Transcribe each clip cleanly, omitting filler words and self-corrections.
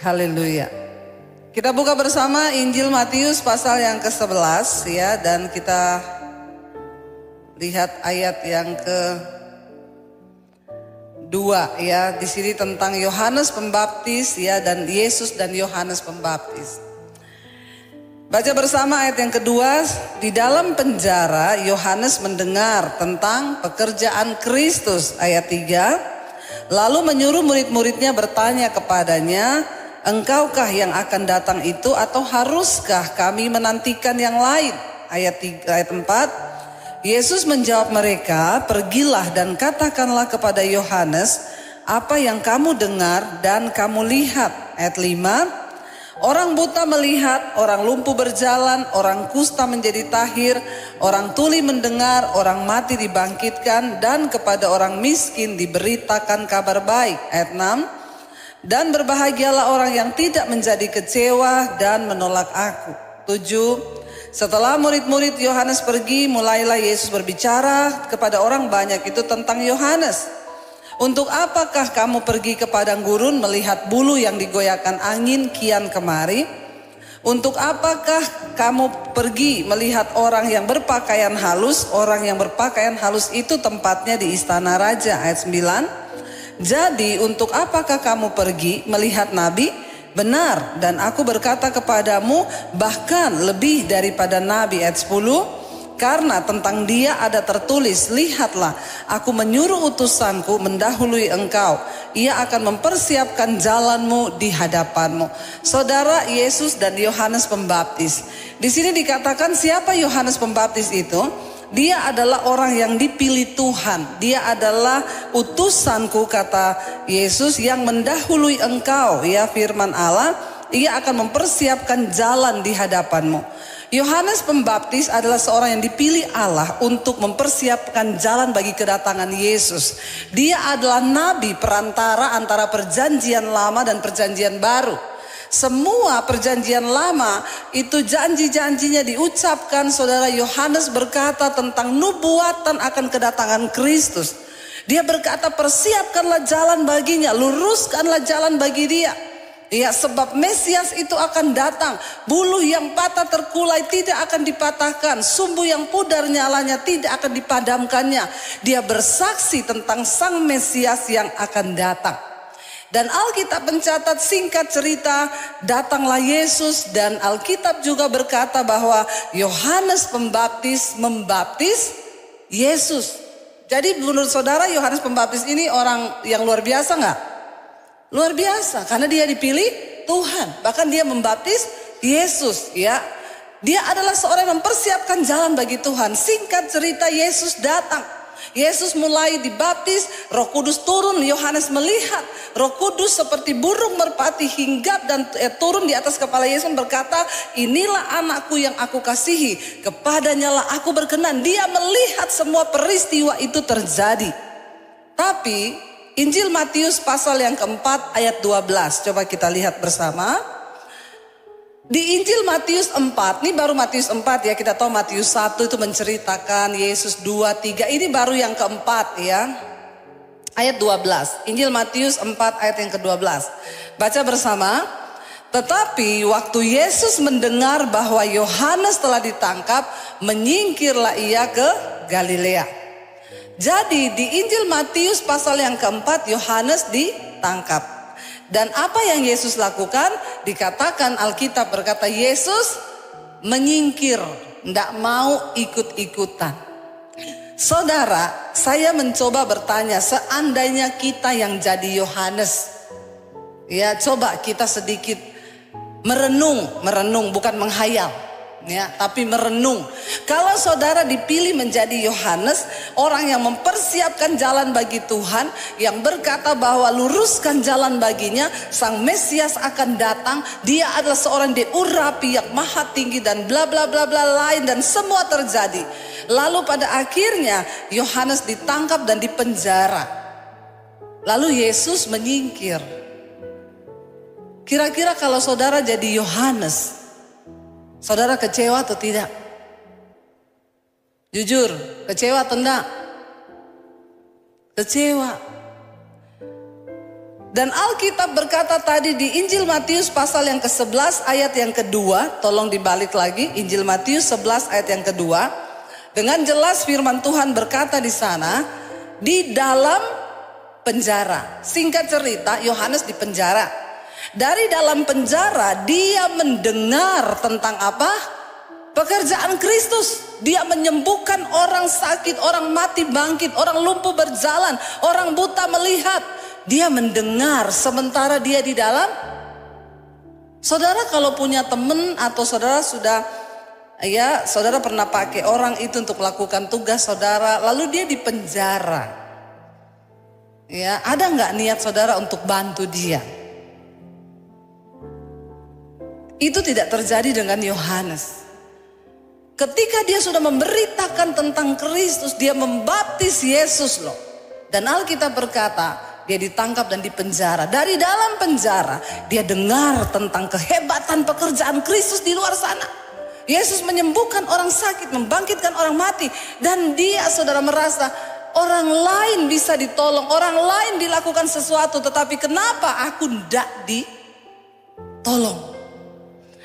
Haleluya. Kita buka bersama Injil Matius pasal yang ke-11 ya, dan kita lihat ayat yang ke-2 ya. Di sini tentang Yohanes Pembaptis ya, dan Yesus dan Yohanes Pembaptis. Baca bersama ayat yang kedua. Di dalam penjara Yohanes mendengar tentang pekerjaan Kristus, ayat 3. Lalu menyuruh murid-muridnya bertanya kepadanya, engkaukah yang akan datang itu atau haruskah kami menantikan yang lain? Ayat 4. Yesus menjawab mereka, pergilah dan katakanlah kepada Yohanes apa yang kamu dengar dan kamu lihat. Ayat 5. Orang buta melihat, orang lumpuh berjalan, orang kusta menjadi tahir, orang tuli mendengar, orang mati dibangkitkan, dan kepada orang miskin diberitakan kabar baik. Ayat 6. Dan berbahagialah orang yang tidak menjadi kecewa dan menolak aku. 7. Setelah murid-murid Yohanes pergi, mulailah Yesus berbicara kepada orang banyak itu tentang Yohanes. Untuk apakah kamu pergi ke padang gurun melihat bulu yang digoyahkan angin kian kemari? Untuk apakah kamu pergi melihat orang yang berpakaian halus? Orang yang berpakaian halus itu tempatnya di istana raja. Ayat 9. Jadi untuk apakah kamu pergi melihat nabi? Benar, dan aku berkata kepadamu bahkan lebih daripada nabi. Ayat 10. Karena tentang dia ada tertulis, lihatlah aku menyuruh utusanku mendahului engkau. Ia akan mempersiapkan jalanmu di hadapanmu. Saudara, Yesus dan Yohanes Pembaptis. Di sini dikatakan siapa Yohanes Pembaptis itu? Dia adalah orang yang dipilih Tuhan. Dia adalah utusanku, kata Yesus, yang mendahului engkau. Ya, firman Allah, ia akan mempersiapkan jalan di hadapanmu. Yohanes Pembaptis adalah seorang yang dipilih Allah untuk mempersiapkan jalan bagi kedatangan Yesus. Dia adalah nabi perantara antara perjanjian lama dan perjanjian baru. Semua perjanjian lama itu janji-janjinya diucapkan. Saudara, Yohanes berkata tentang nubuatan akan kedatangan Kristus. Dia berkata, persiapkanlah jalan baginya, luruskanlah jalan bagi dia. Ya, sebab Mesias itu akan datang. Bulu yang patah terkulai tidak akan dipatahkan, sumbu yang pudar nyalanya tidak akan dipadamkannya. Dia bersaksi tentang sang Mesias yang akan datang. Dan Alkitab mencatat, singkat cerita, datanglah Yesus, dan Alkitab juga berkata bahwa Yohanes Pembaptis membaptis Yesus. Jadi menurut saudara, Yohanes Pembaptis ini orang yang luar biasa nggak? Luar biasa, karena dia dipilih Tuhan. Bahkan dia membaptis Yesus, ya. Dia adalah seorang yang mempersiapkan jalan bagi Tuhan. Singkat cerita, Yesus datang. Yesus mulai dibaptis, Roh Kudus turun. Yohanes melihat Roh Kudus seperti burung merpati hinggap dan turun di atas kepala Yesus, berkata, inilah anakku yang aku kasihi, kepadanya lah aku berkenan. Dia melihat semua peristiwa itu terjadi. Tapi Injil Matius pasal yang keempat ayat 12. Coba kita lihat bersama. Di Injil Matius 4, ini baru Matius 4 ya. Kita tahu Matius 1 itu menceritakan Yesus 2, 3. Ini baru yang keempat ya. Ayat 12. Injil Matius 4 ayat yang ke-12. Baca bersama. Tetapi waktu Yesus mendengar bahwa Yohanes telah ditangkap, menyingkirlah ia ke Galilea. Jadi di Injil Matius pasal yang keempat, Yohanes ditangkap. Dan apa yang Yesus lakukan? Dikatakan Alkitab berkata Yesus menyingkir, tidak mau ikut-ikutan. Saudara, saya mencoba bertanya, seandainya kita yang jadi Yohanes, ya coba kita sedikit merenung bukan menghayal. Ya, tapi merenung. Kalau saudara dipilih menjadi Yohanes, orang yang mempersiapkan jalan bagi Tuhan, yang berkata bahwa luruskan jalan baginya, sang Mesias akan datang. Dia adalah seorang diurapi yang maha tinggi dan bla bla bla bla lain, dan semua terjadi. Lalu pada akhirnya Yohanes ditangkap dan dipenjara. Lalu Yesus menyingkir. Kira-kira kalau saudara jadi Yohanes, saudara kecewa atau tidak? Jujur, kecewa atau enggak? Kecewa. Dan Alkitab berkata tadi di Injil Matius pasal yang ke-11 ayat yang kedua, tolong dibalik lagi, Injil Matius 11 ayat yang kedua. Dengan jelas firman Tuhan berkata di sana, di dalam penjara. Singkat cerita, Yohanes di penjara. Dari dalam penjara dia mendengar tentang apa? Pekerjaan Kristus. Dia menyembuhkan orang sakit, orang mati bangkit, orang lumpuh berjalan, orang buta melihat. Dia mendengar sementara dia di dalam. Saudara kalau punya teman atau saudara sudah, ya saudara pernah pakai orang itu untuk melakukan tugas saudara, lalu dia di penjara. Ya, ada nggak niat saudara untuk bantu dia? Itu tidak terjadi dengan Yohanes. Ketika dia sudah memberitakan tentang Kristus, dia membaptis Yesus loh. Dan Alkitab berkata, dia ditangkap dan dipenjara. Dari dalam penjara dia dengar tentang kehebatan pekerjaan Kristus di luar sana. Yesus menyembuhkan orang sakit, membangkitkan orang mati. Dan dia saudara merasa orang lain bisa ditolong, orang lain dilakukan sesuatu. Tetapi kenapa aku tidak ditolong?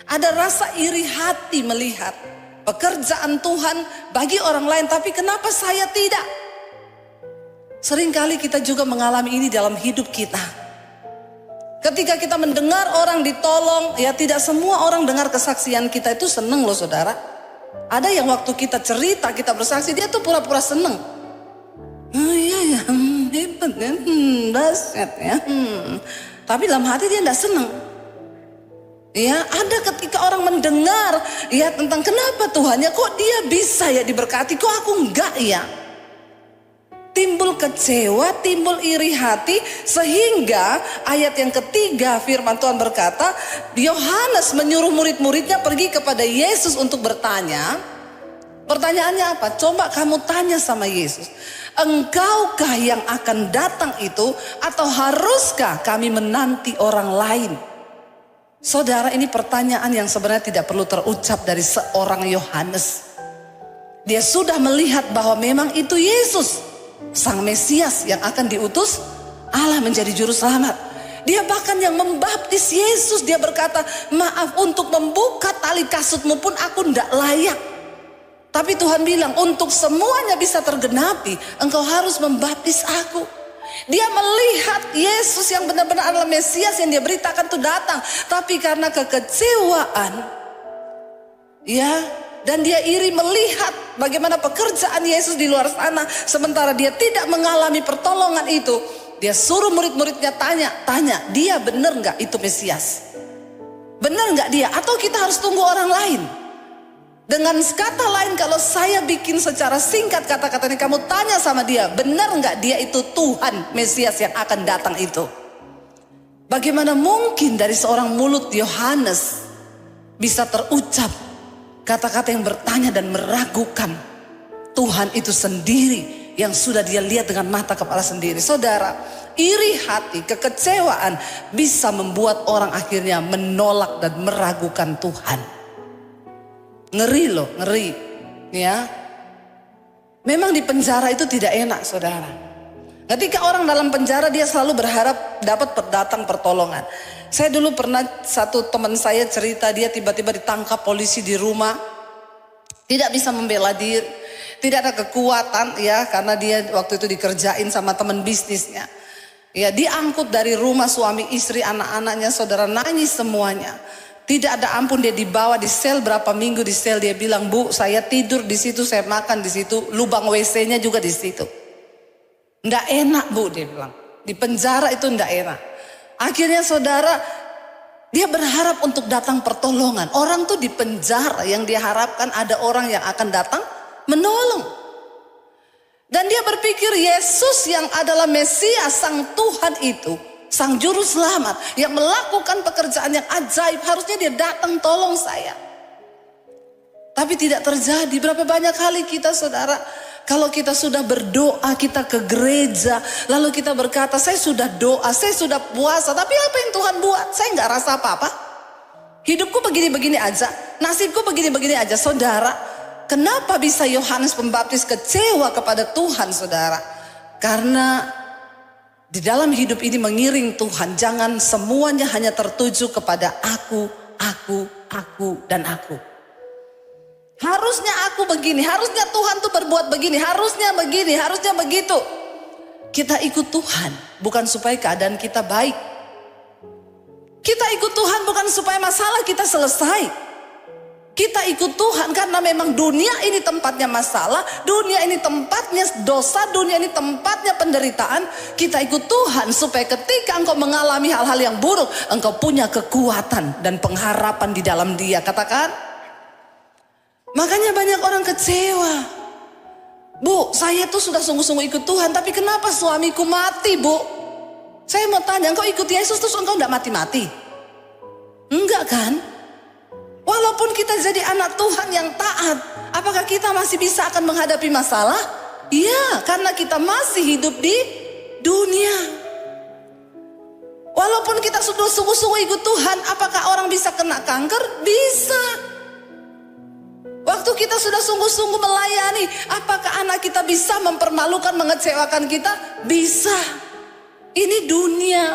Ada rasa iri hati melihat pekerjaan Tuhan bagi orang lain, tapi kenapa saya tidak? Seringkali kita juga mengalami ini dalam hidup kita. Ketika kita mendengar orang ditolong, ya tidak semua orang dengar kesaksian kita itu seneng loh saudara. Ada yang waktu kita cerita, kita bersaksi, dia tuh pura-pura seneng. Oh iya ya, hebat ya, dahsyat ya. Tapi dalam hati dia tidak seneng. Ya, ada ketika orang mendengar ya tentang kenapa Tuhan ya kok dia bisa ya diberkati, kok aku enggak ya. Timbul kecewa, timbul iri hati, sehingga ayat yang ketiga firman Tuhan berkata, Yohanes menyuruh murid-muridnya pergi kepada Yesus untuk bertanya. Pertanyaannya apa? Coba kamu tanya sama Yesus, engkaukah yang akan datang itu, atau haruskah kami menanti orang lain? Saudara, ini pertanyaan yang sebenarnya tidak perlu terucap dari seorang Yohanes. Dia sudah melihat bahwa memang itu Yesus, Sang Mesias yang akan diutus Allah menjadi juru selamat. Dia bahkan yang membaptis Yesus. Dia berkata, maaf, untuk membuka tali kasutmu pun aku tidak layak. Tapi Tuhan bilang, untuk semuanya bisa tergenapi, engkau harus membaptis aku. Dia melihat Yesus yang benar-benar adalah Mesias yang dia beritakan itu datang. Tapi karena kekecewaan, ya, dan dia iri melihat bagaimana pekerjaan Yesus di luar sana, sementara dia tidak mengalami pertolongan itu. Dia suruh murid-muridnya tanya, dia benar nggak itu Mesias? Benar nggak dia? Atau kita harus tunggu orang lain? Dengan kata lain, kalau saya bikin secara singkat kata-katanya, kamu tanya sama dia, benar nggak dia itu Tuhan Mesias yang akan datang itu? Bagaimana mungkin dari seorang mulut Yohanes bisa terucap kata-kata yang bertanya dan meragukan Tuhan itu sendiri yang sudah dia lihat dengan mata kepala sendiri. Saudara, iri hati, kekecewaan bisa membuat orang akhirnya menolak dan meragukan Tuhan. Ngeri loh, ngeri. Ya, memang di penjara itu tidak enak saudara. Ketika orang dalam penjara dia selalu berharap dapat datang pertolongan. Saya dulu pernah, satu teman saya cerita, dia tiba-tiba ditangkap polisi di rumah. Tidak bisa membela diri, tidak ada kekuatan ya, karena dia waktu itu dikerjain sama teman bisnisnya. Ya, diangkut dari rumah suami istri, anak-anaknya, saudara, nangis semuanya. Tidak ada ampun, dia dibawa di sel berapa minggu di sel. Dia bilang, Bu, saya tidur di situ, saya makan di situ, lubang WC-nya juga di situ. Nggak enak Bu, dia bilang. Di penjara itu nggak enak. Akhirnya saudara, dia berharap untuk datang pertolongan. Orang tuh di penjara yang dia harapkan ada orang yang akan datang menolong. Dan dia berpikir Yesus yang adalah Mesias, Sang Tuhan itu, Sang Juru Selamat yang melakukan pekerjaan yang ajaib, harusnya dia datang tolong saya. Tapi tidak terjadi. Berapa banyak kali kita saudara, kalau kita sudah berdoa, kita ke gereja, lalu kita berkata, saya sudah doa, saya sudah puasa, tapi apa yang Tuhan buat? Saya nggak rasa apa-apa. Hidupku begini-begini aja, nasibku begini-begini aja. Saudara, kenapa bisa Yohanes Pembaptis kecewa kepada Tuhan saudara? Karena Di dalam hidup ini mengiring Tuhan, jangan semuanya hanya tertuju kepada aku, dan aku. Harusnya aku begini, harusnya Tuhan tuh berbuat begini, harusnya begini, harusnya begitu. Kita ikut Tuhan bukan supaya keadaan kita baik. Kita ikut Tuhan bukan supaya masalah kita selesai. Kita ikut Tuhan karena memang dunia ini tempatnya masalah, dunia ini tempatnya dosa, dunia ini tempatnya penderitaan. Kita ikut Tuhan supaya ketika engkau mengalami hal-hal yang buruk, engkau punya kekuatan dan pengharapan di dalam Dia. Katakan. Makanya banyak orang kecewa. Bu, saya tuh sudah sungguh-sungguh ikut Tuhan, tapi kenapa suamiku mati, Bu? Saya mau tanya, engkau ikut Yesus terus engkau enggak mati-mati? Enggak kan? Walaupun kita jadi anak Tuhan yang taat, apakah kita masih bisa akan menghadapi masalah? Iya, karena kita masih hidup di dunia. Walaupun kita sudah sungguh-sungguh ikut Tuhan, apakah orang bisa kena kanker? Bisa. Waktu kita sudah sungguh-sungguh melayani, apakah anak kita bisa mempermalukan, mengecewakan kita? Bisa. Ini dunia.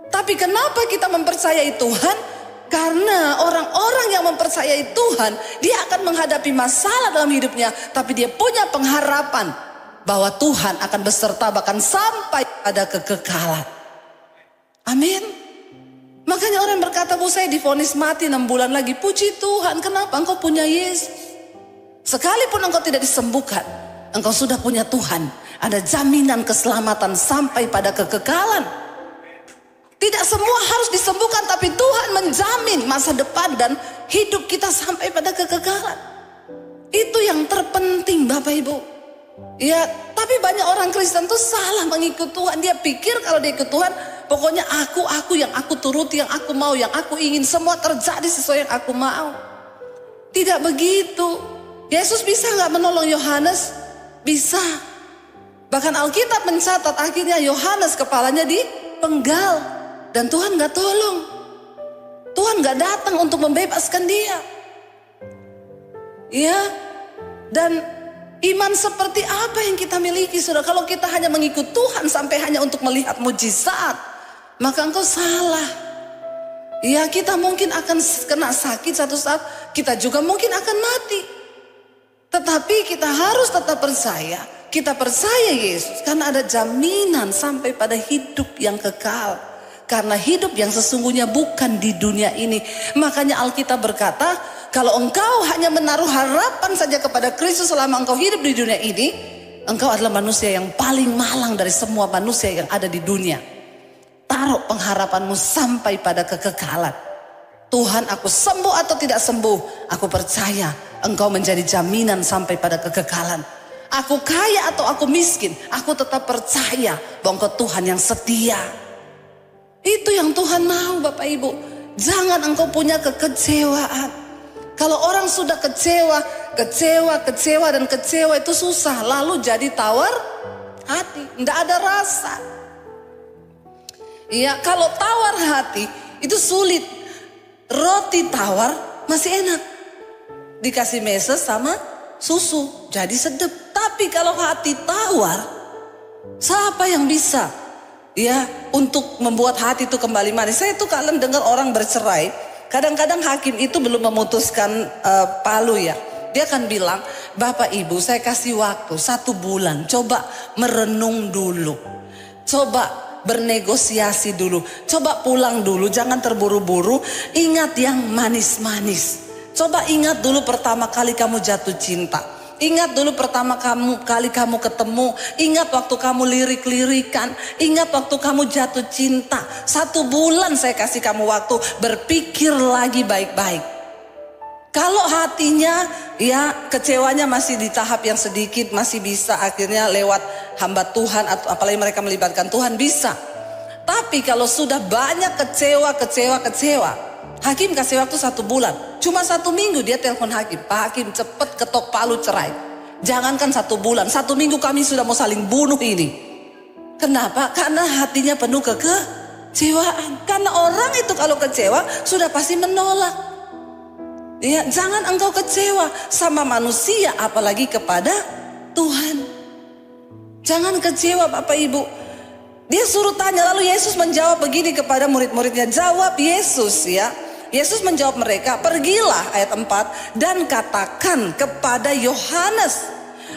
Tapi kenapa kita mempercayai Tuhan? Karena orang-orang yang mempercayai Tuhan, dia akan menghadapi masalah dalam hidupnya, tapi dia punya pengharapan bahwa Tuhan akan beserta bahkan sampai pada kekekalan. Amin. Makanya orang berkata, Bu, saya divonis mati 6 bulan lagi. Puji Tuhan, kenapa? Engkau punya Yesus. Sekalipun engkau tidak disembuhkan, engkau sudah punya Tuhan. Ada jaminan keselamatan sampai pada kekekalan. Tidak semua harus disembuhkan, tapi Tuhan menjamin masa depan dan hidup kita sampai pada kekekalan. Itu yang terpenting, Bapak Ibu. Ya, tapi banyak orang Kristen tuh salah mengikut Tuhan. Dia pikir kalau dia ikut Tuhan, pokoknya aku yang aku turuti, yang aku mau, yang aku ingin, semua terjadi sesuai yang aku mau. Tidak begitu. Yesus bisa nggak menolong Yohanes? Bisa. Bahkan Alkitab mencatat akhirnya Yohanes kepalanya dipenggal. Dan Tuhan gak tolong. Tuhan gak datang untuk membebaskan dia. Ya. Dan iman seperti apa yang kita miliki, saudara? Kalau kita hanya mengikut Tuhan sampai hanya untuk melihat mujizat, maka engkau salah. Ya, kita mungkin akan kena sakit satu saat. Kita juga mungkin akan mati. Tetapi kita harus tetap percaya. Kita percaya Yesus karena ada jaminan sampai pada hidup yang kekal. Karena hidup yang sesungguhnya bukan di dunia ini. Makanya Alkitab berkata, kalau engkau hanya menaruh harapan saja kepada Kristus selama engkau hidup di dunia ini, engkau adalah manusia yang paling malang dari semua manusia yang ada di dunia. Taruh pengharapanmu sampai pada kekekalan. Tuhan, aku sembuh atau tidak sembuh, aku percaya engkau menjadi jaminan sampai pada kekekalan. Aku kaya atau aku miskin, aku tetap percaya bahwa engkau Tuhan yang setia. Itu yang Tuhan mau, Bapak Ibu. Jangan engkau punya kekecewaan. Kalau orang sudah kecewa dan kecewa itu susah. Lalu jadi tawar hati. Tidak ada rasa. Iya, kalau tawar hati itu sulit. Roti tawar masih enak. Dikasih meses sama susu. Jadi sedap. Tapi kalau hati tawar, siapa yang bisa? Ya, untuk membuat hati itu kembali manis. Saya tuh kalian dengar orang bercerai. Kadang-kadang hakim itu belum memutuskan palu ya. Dia akan bilang, Bapak Ibu saya kasih waktu 1 bulan. Coba merenung dulu. Coba bernegosiasi dulu. Coba pulang dulu, jangan terburu-buru. Ingat yang manis-manis. Coba ingat dulu pertama kali kamu jatuh cinta. Ingat dulu pertama kali kamu ketemu. Ingat waktu kamu lirik-lirikan. Ingat waktu kamu jatuh cinta. 1 bulan saya kasih kamu waktu. Berpikir lagi baik-baik. Kalau hatinya ya kecewanya masih di tahap yang sedikit, masih bisa akhirnya lewat hamba Tuhan atau apalagi mereka melibatkan Tuhan, bisa. Tapi kalau sudah banyak kecewa, hakim kasih waktu 1 bulan. Cuma 1 minggu dia telepon hakim. Pak Hakim, cepet ketok palu cerai. Jangankan 1 bulan, 1 minggu kami sudah mau saling bunuh ini. Kenapa? Karena hatinya penuh kekecewaan. Karena orang itu kalau kecewa sudah pasti menolak. Ya, jangan engkau kecewa sama manusia, apalagi kepada Tuhan. Jangan kecewa Bapak Ibu. Dia suruh tanya, lalu Yesus menjawab begini kepada murid-muridnya. Jawab Yesus ya. Yesus menjawab mereka, pergilah ayat 4 dan katakan kepada Yohanes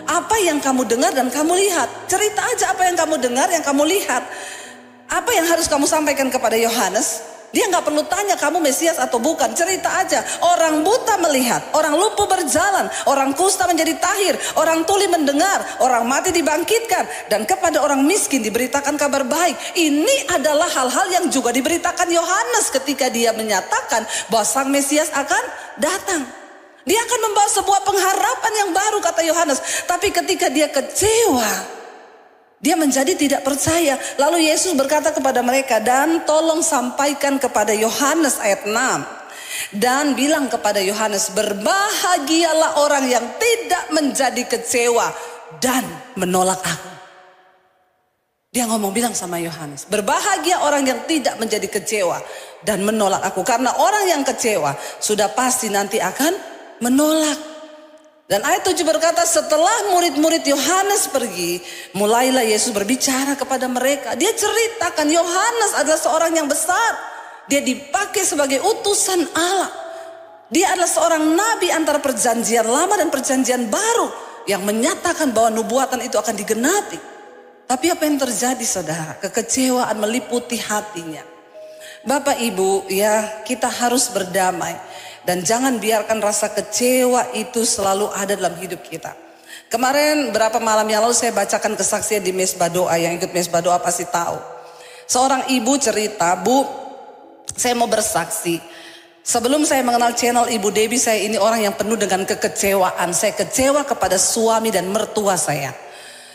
apa yang kamu dengar dan kamu lihat. Cerita aja apa yang kamu dengar, yang kamu lihat. Apa yang harus kamu sampaikan kepada Yohanes? Dia nggak perlu tanya kamu Mesias atau bukan, cerita aja. Orang buta melihat, orang lumpuh berjalan, orang kusta menjadi tahir, orang tuli mendengar, orang mati dibangkitkan, dan kepada orang miskin diberitakan kabar baik. Ini adalah hal-hal yang juga diberitakan Yohanes ketika dia menyatakan bahwa Sang Mesias akan datang. Dia akan membawa sebuah pengharapan yang baru, kata Yohanes. Tapi ketika dia kecewa, dia menjadi tidak percaya. Lalu Yesus berkata kepada mereka, dan tolong sampaikan kepada Yohanes ayat 6. Dan bilang kepada Yohanes, berbahagialah orang yang tidak menjadi kecewa dan menolak aku. Dia bilang sama Yohanes, berbahagia orang yang tidak menjadi kecewa dan menolak aku. Karena orang yang kecewa sudah pasti nanti akan menolak. Dan ayat 7 berkata, setelah murid-murid Yohanes pergi, mulailah Yesus berbicara kepada mereka. Dia ceritakan Yohanes adalah seorang yang besar. Dia dipakai sebagai utusan Allah. Dia adalah seorang nabi antara perjanjian lama dan perjanjian baru, yang menyatakan bahwa nubuatan itu akan digenapi. Tapi apa yang terjadi saudara? Kekecewaan meliputi hatinya. Bapak Ibu ya, kita harus berdamai. Dan jangan biarkan rasa kecewa itu selalu ada dalam hidup kita. Kemarin berapa malam yang lalu saya bacakan kesaksian di Mesbah Doa. Yang ikut Mesbah Doa pasti tahu. Seorang ibu cerita, Bu, saya mau bersaksi. Sebelum saya mengenal channel Ibu Debbie, saya ini orang yang penuh dengan kekecewaan. Saya kecewa kepada suami dan mertua saya.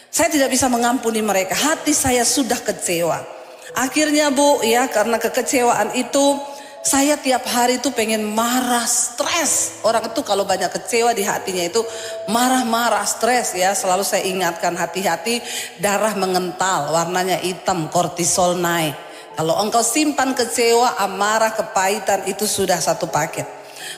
Saya tidak bisa mengampuni mereka. Hati saya sudah kecewa. Akhirnya Bu, ya karena kekecewaan itu, saya tiap hari itu pengen marah, stres. Orang itu kalau banyak kecewa di hatinya itu marah-marah, stres ya. Selalu saya ingatkan, hati-hati, darah mengental, warnanya hitam, kortisol naik. Kalau engkau simpan kecewa, amarah, kepahitan, itu sudah satu paket.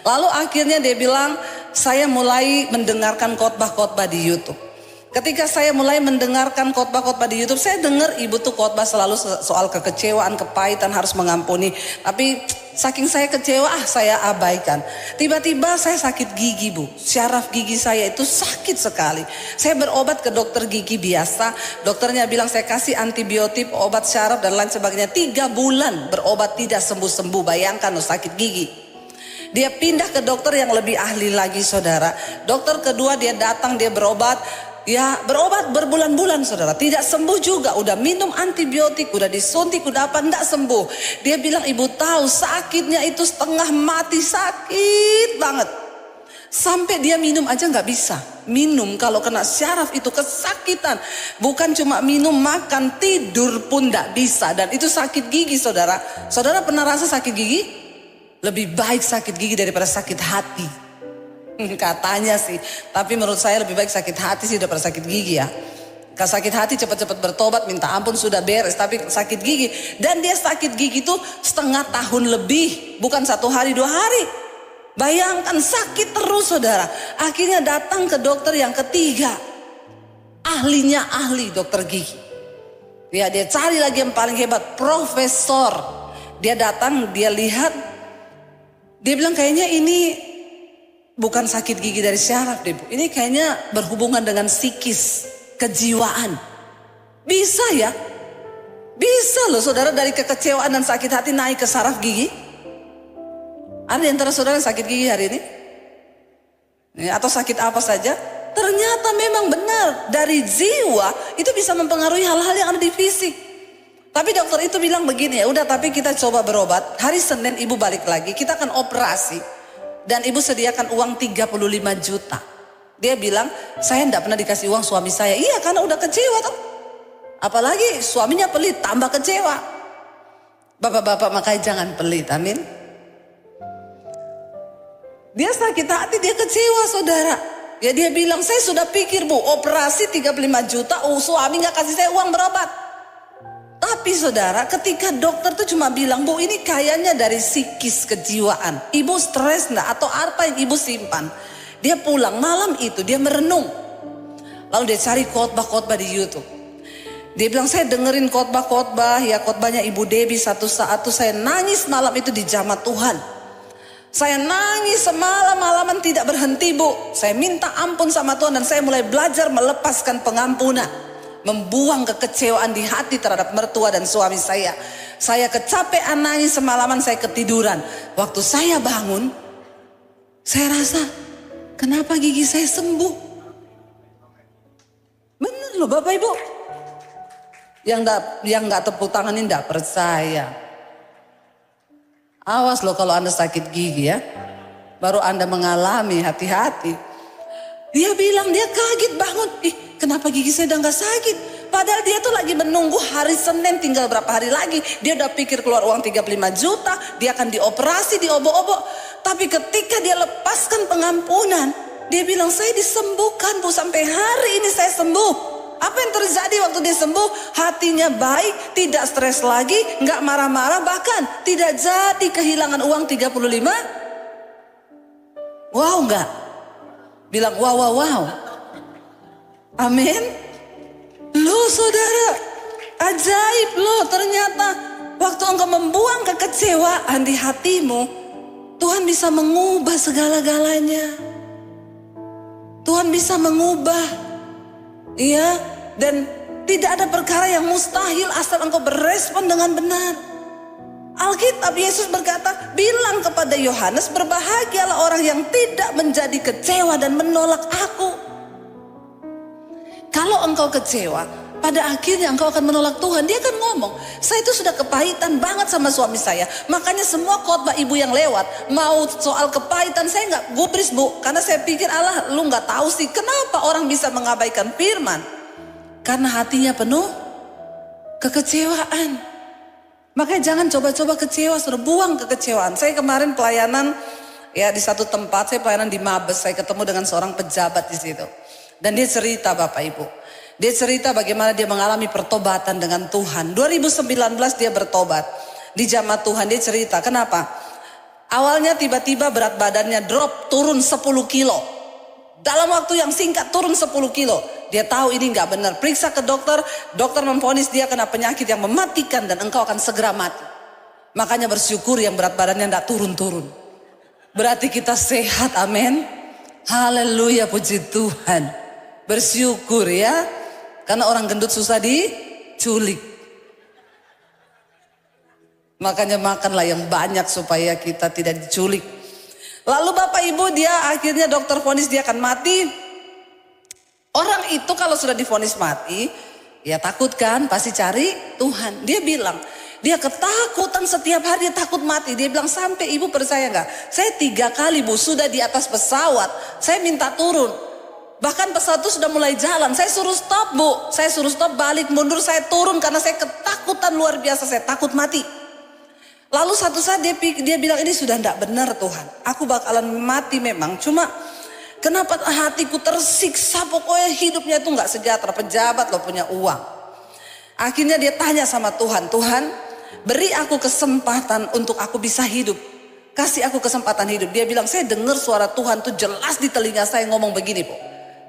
Lalu akhirnya dia bilang, saya mulai mendengarkan khotbah-khotbah di YouTube. Ketika saya mulai mendengarkan khotbah-khotbah di YouTube, saya dengar ibu tuh khotbah selalu soal kekecewaan, kepahitan, harus mengampuni. Tapi saking saya kecewa, saya abaikan. Tiba-tiba saya sakit gigi, Bu. Syaraf gigi saya itu sakit sekali. Saya berobat ke dokter gigi biasa. Dokternya bilang saya kasih antibiotik, obat syaraf dan lain sebagainya. 3 bulan berobat tidak sembuh-sembuh. Bayangkan loh, sakit gigi. Dia pindah ke dokter yang lebih ahli lagi saudara. Dokter kedua dia datang, dia berobat. Ya berobat berbulan-bulan saudara, tidak sembuh juga. Udah minum antibiotik, udah disuntik, udah apa, enggak sembuh. Dia bilang, ibu tahu sakitnya itu setengah mati, sakit banget. Sampai dia minum aja nggak bisa. Minum kalau kena syaraf itu kesakitan. Bukan cuma minum, makan, tidur pun nggak bisa. Dan itu sakit gigi saudara. Saudara pernah rasa sakit gigi? Lebih baik sakit gigi daripada sakit hati. Katanya sih, tapi menurut saya lebih baik sakit hati sih daripada sakit gigi ya. Kalau sakit hati cepat-cepat bertobat, minta ampun sudah beres. Tapi sakit gigi, dan dia sakit gigi itu setengah tahun lebih, bukan 1 hari 2 hari. Bayangkan sakit terus saudara. Akhirnya datang ke dokter yang ketiga, ahlinya ahli dokter gigi. Ya dia cari lagi yang paling hebat, profesor. Dia datang, dia lihat, dia bilang kayaknya ini bukan sakit gigi dari syaraf deh Bu. Ini kayaknya berhubungan dengan psikis, kejiwaan. Bisa ya? Bisa loh saudara, dari kekecewaan dan sakit hati naik ke saraf gigi. Ada di antara saudara yang sakit gigi hari ini? Atau sakit apa saja? Ternyata memang benar, dari jiwa itu bisa mempengaruhi hal-hal yang ada di fisik. Tapi dokter itu bilang begini, ya udah tapi kita coba berobat. Hari Senin ibu balik lagi, kita akan operasi. Dan ibu sediakan uang 35 juta. Dia bilang, saya enggak pernah dikasih uang suami saya. Iya karena udah kecewa toh. Apalagi suaminya pelit, tambah kecewa. Bapak-bapak makanya jangan pelit, amin. Dia sakit hati, dia kecewa saudara. Ya dia bilang, saya sudah pikir Bu, operasi 35 juta, suami gak kasih saya uang berobat. Tapi saudara, ketika dokter tuh cuma bilang, Bu ini kayaknya dari psikis kejiwaan. Ibu stres enggak atau apa yang ibu simpan? Dia pulang malam itu, dia merenung. Lalu dia cari khotbah-khotbah di YouTube. Dia bilang saya dengerin khotbah-khotbah, ya khotbahnya Ibu Debbie, satu saat tuh saya nangis malam itu di jamaah Tuhan. Saya nangis semalam-malaman tidak berhenti Bu. Saya minta ampun sama Tuhan dan saya mulai belajar melepaskan pengampunan. Membuang kekecewaan di hati terhadap mertua dan suami saya. Saya kecapean nangis semalaman, saya ketiduran. Waktu saya bangun, saya rasa kenapa gigi saya sembuh. Bener loh Bapak Ibu. Yang nggak tepuk tangan ini nggak percaya. Awas loh kalau Anda sakit gigi ya. Baru Anda mengalami, hati-hati. Dia bilang dia kaget bangun. Kenapa gigi saya udah nggak sakit? Padahal dia tuh lagi menunggu hari Senin, tinggal berapa hari lagi. Dia udah pikir keluar uang 35 juta. Dia akan dioperasi, diobok-obok. Tapi ketika dia lepaskan pengampunan. Dia bilang saya disembuhkan Bu. Sampai hari ini saya sembuh. Apa yang terjadi waktu dia sembuh? Hatinya baik, tidak stres lagi, nggak marah-marah, bahkan tidak jadi kehilangan uang 35. Wow nggak? Bilang wow. Amin. Loh saudara, ajaib loh ternyata. Waktu engkau membuang kekecewaan di hatimu, Tuhan bisa mengubah segala-galanya. Tuhan bisa mengubah. Iya, dan tidak ada perkara yang mustahil asal engkau berespon dengan benar. Alkitab Yesus berkata, bilang kepada Yohanes, berbahagialah orang yang tidak menjadi kecewa dan menolak aku. Kalau engkau kecewa, pada akhirnya engkau akan menolak Tuhan. Dia akan ngomong, saya itu sudah kepahitan banget sama suami saya. Makanya semua khotbah ibu yang lewat, mau soal kepahitan saya nggak gubris Bu. Karena saya pikir Allah lu nggak tahu sih kenapa orang bisa mengabaikan firman. Karena hatinya penuh kekecewaan. Makanya jangan coba-coba kecewa, suruh buang kekecewaan. Saya kemarin pelayanan ya di satu tempat, saya pelayanan di Mabes. Saya ketemu dengan seorang pejabat di situ. Dan dia cerita Bapak Ibu. Dia cerita bagaimana dia mengalami pertobatan dengan Tuhan. 2019 dia bertobat. Di jamaah Tuhan dia cerita. Kenapa? Awalnya tiba-tiba berat badannya drop, turun 10 kilo. Dalam waktu yang singkat turun 10 kilo. Dia tahu ini gak benar. Periksa ke dokter. Dokter memvonis dia kena penyakit yang mematikan dan engkau akan segera mati. Makanya bersyukur yang berat badannya gak turun-turun. Berarti kita sehat, amin. Haleluya, puji Tuhan. Bersyukur ya. Karena orang gendut susah diculik. Makanya makanlah yang banyak supaya kita tidak diculik. Lalu Bapak Ibu dia akhirnya dokter vonis dia akan mati. Orang itu kalau sudah divonis mati, ya takut kan, pasti cari Tuhan. Dia bilang, dia ketakutan setiap hari, dia takut mati. Dia bilang sampai ibu percaya nggak? Saya 3 kali Bu sudah di atas pesawat, saya minta turun. Bahkan pesawat itu sudah mulai jalan, saya suruh stop Bu. Saya suruh stop, balik, mundur, saya turun karena saya ketakutan luar biasa, saya takut mati. Lalu satu saat dia bilang ini sudah tidak benar Tuhan. Aku bakalan mati memang, cuma kenapa hatiku tersiksa, pokoknya hidupnya itu nggak sejahtera. Pejabat loh punya uang. Akhirnya dia tanya sama Tuhan, Tuhan beri aku kesempatan untuk aku bisa hidup. Kasih aku kesempatan hidup. Dia bilang saya dengar suara Tuhan tuh jelas di telinga saya ngomong begini Bu.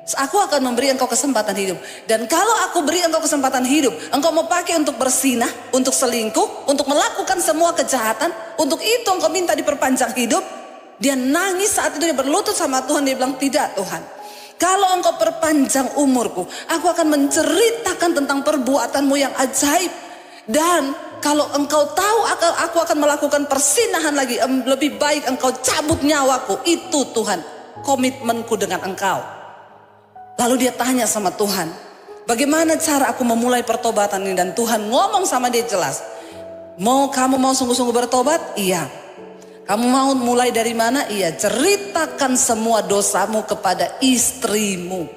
Aku akan memberi engkau kesempatan hidup. Dan kalau aku beri engkau kesempatan hidup, engkau mau pakai untuk bersinah, untuk selingkuh, untuk melakukan semua kejahatan, untuk itu engkau minta diperpanjang hidup. Dia nangis saat itu, dia berlutut sama Tuhan. Dia bilang tidak Tuhan, kalau engkau perpanjang umurku, aku akan menceritakan tentang perbuatanmu yang ajaib. Dan kalau engkau tahu aku akan melakukan persinahan lagi, lebih baik engkau cabut nyawaku. Itu Tuhan komitmenku dengan engkau. Lalu dia tanya sama Tuhan, bagaimana cara aku memulai pertobatan ini? Dan Tuhan ngomong sama dia jelas, kamu mau sungguh-sungguh bertobat? Iya. Kamu mau mulai dari mana? Iya. Ceritakan semua dosamu kepada istrimu.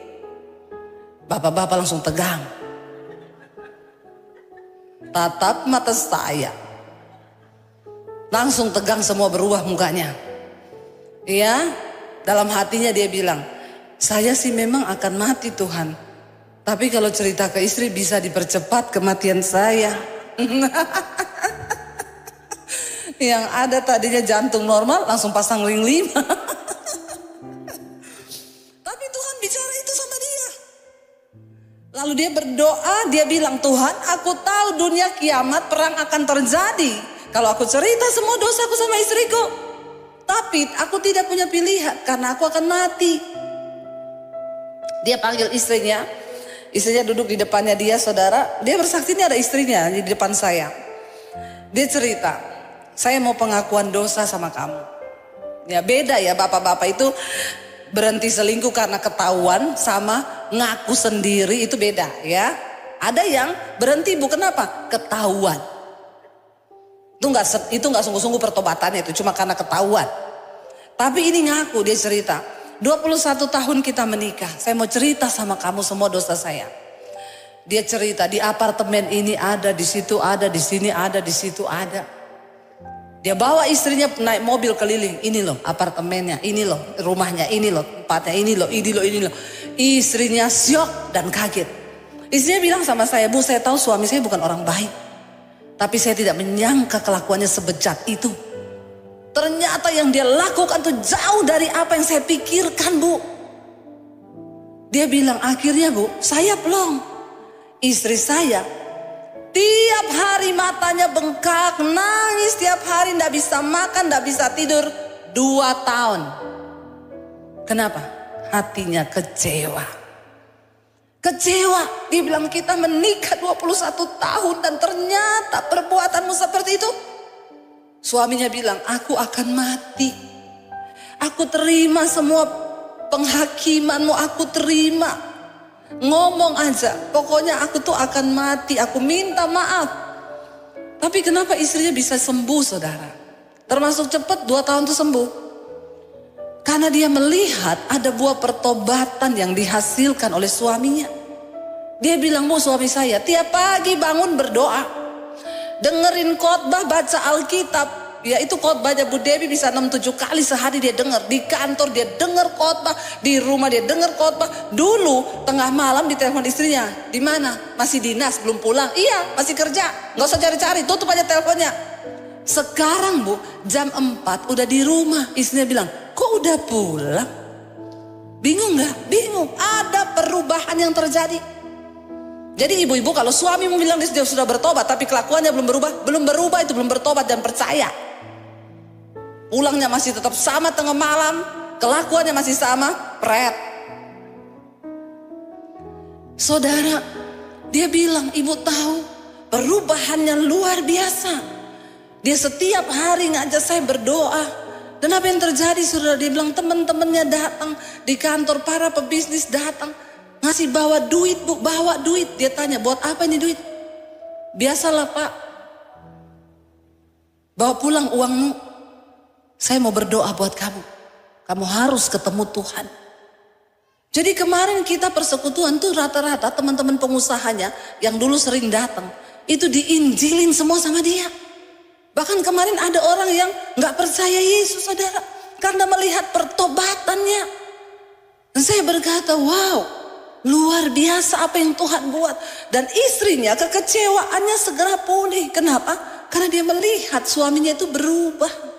Bapak-bapak langsung tegang. Tatap mata saya. Langsung tegang semua, berubah mukanya. Iya. Dalam hatinya dia bilang, saya sih memang akan mati Tuhan. Tapi kalau cerita ke istri bisa dipercepat kematian saya. Yang ada tadinya jantung normal langsung pasang ring 5. Tapi Tuhan bicara itu sama dia. Lalu Lalu dia berdoa, dia bilang, Tuhan, aku tahu dunia kiamat perang akan terjadi. Kalau aku cerita semua dosaku sama istriku. Tapi aku tidak punya pilihan karena aku akan mati. Dia panggil istrinya. Istrinya duduk di depannya dia, saudara. Dia bersaksi, ini ada istrinya di depan saya. Dia cerita, saya mau pengakuan dosa sama kamu. Ya beda ya, bapak-bapak itu berhenti selingkuh karena ketahuan sama ngaku sendiri itu beda ya. Ada yang berhenti bukan apa? Ketahuan. Itu nggak sungguh-sungguh pertobatannya, itu cuma karena ketahuan. Tapi ini ngaku, dia cerita, 21 tahun kita menikah, saya mau cerita sama kamu semua dosa saya. Dia cerita, di apartemen ini ada, di situ ada, di sini ada, di situ ada. Dia bawa istrinya naik mobil keliling, ini loh apartemennya, ini loh rumahnya, ini loh tempatnya, ini loh, ini loh, ini loh. Istrinya syok dan kaget. Istrinya bilang sama saya, Bu, saya tahu suami saya bukan orang baik. Tapi saya tidak menyangka kelakuannya sebejat itu. Ternyata yang dia lakukan tuh jauh dari apa yang saya pikirkan, Bu. Dia bilang, akhirnya Bu, saya plong. Istri saya tiap hari matanya bengkak, nangis tiap hari, tidak bisa makan, tidak bisa tidur 2 tahun. Kenapa? Hatinya kecewa. Kecewa. Dia bilang, kita menikah 21 tahun dan ternyata perbuatanmu seperti itu. Suaminya bilang, aku akan mati. Aku terima semua penghakimanmu, aku terima. Ngomong aja, pokoknya aku tuh akan mati, aku minta maaf. Tapi kenapa istrinya bisa sembuh, saudara? Termasuk cepat, 2 tahun tuh sembuh. Karena dia melihat ada buah pertobatan yang dihasilkan oleh suaminya. Dia bilang, Bu, suami saya tiap pagi bangun berdoa, dengerin khotbah, baca Alkitab. Ya itu khotbahnya Bu Debbie bisa 6-7 kali sehari dia dengar. Di kantor dia dengar khotbah, di rumah dia dengar khotbah. Dulu tengah malam ditelepon istrinya, di mana? Masih dinas, belum pulang. Iya, masih kerja. Nggak usah cari-cari, tutup aja teleponnya. Sekarang Bu, jam 4 udah di rumah. Istrinya bilang, kok udah pulang? Bingung nggak? Bingung. Ada perubahan yang terjadi. Jadi ibu-ibu, kalau suamimu bilang dia sudah bertobat tapi kelakuannya belum berubah itu belum bertobat dan percaya. Pulangnya masih tetap sama tengah malam, kelakuannya masih sama, pret. Saudara, dia bilang, ibu tahu perubahannya luar biasa. Dia setiap hari ngajak saya berdoa. Dan apa yang terjadi, saudara? Dia bilang teman-temannya datang di kantor, para pebisnis datang. Ngasih bawa duit, Bu, bawa duit. Dia tanya, buat apa ini duit? Biasalah Pak, bawa pulang uangmu. Saya mau berdoa buat kamu. Kamu harus ketemu Tuhan. Jadi kemarin kita persekutuan tuh rata-rata teman-teman pengusahanya yang dulu sering datang, itu diinjilin semua sama dia. Bahkan kemarin ada orang yang gak percaya Yesus, saudara, karena melihat pertobatannya. Dan saya berkata, wow, luar biasa apa yang Tuhan buat. Dan istrinya kekecewaannya segera pulih. Kenapa? Karena dia melihat suaminya itu berubah.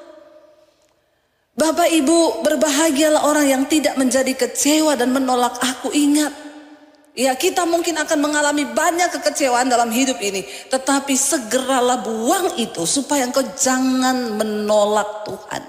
Bapak Ibu, berbahagialah orang yang tidak menjadi kecewa dan menolak aku. Ingat, ya kita mungkin akan mengalami banyak kekecewaan dalam hidup ini. Tetapi segeralah buang itu supaya engkau jangan menolak Tuhan.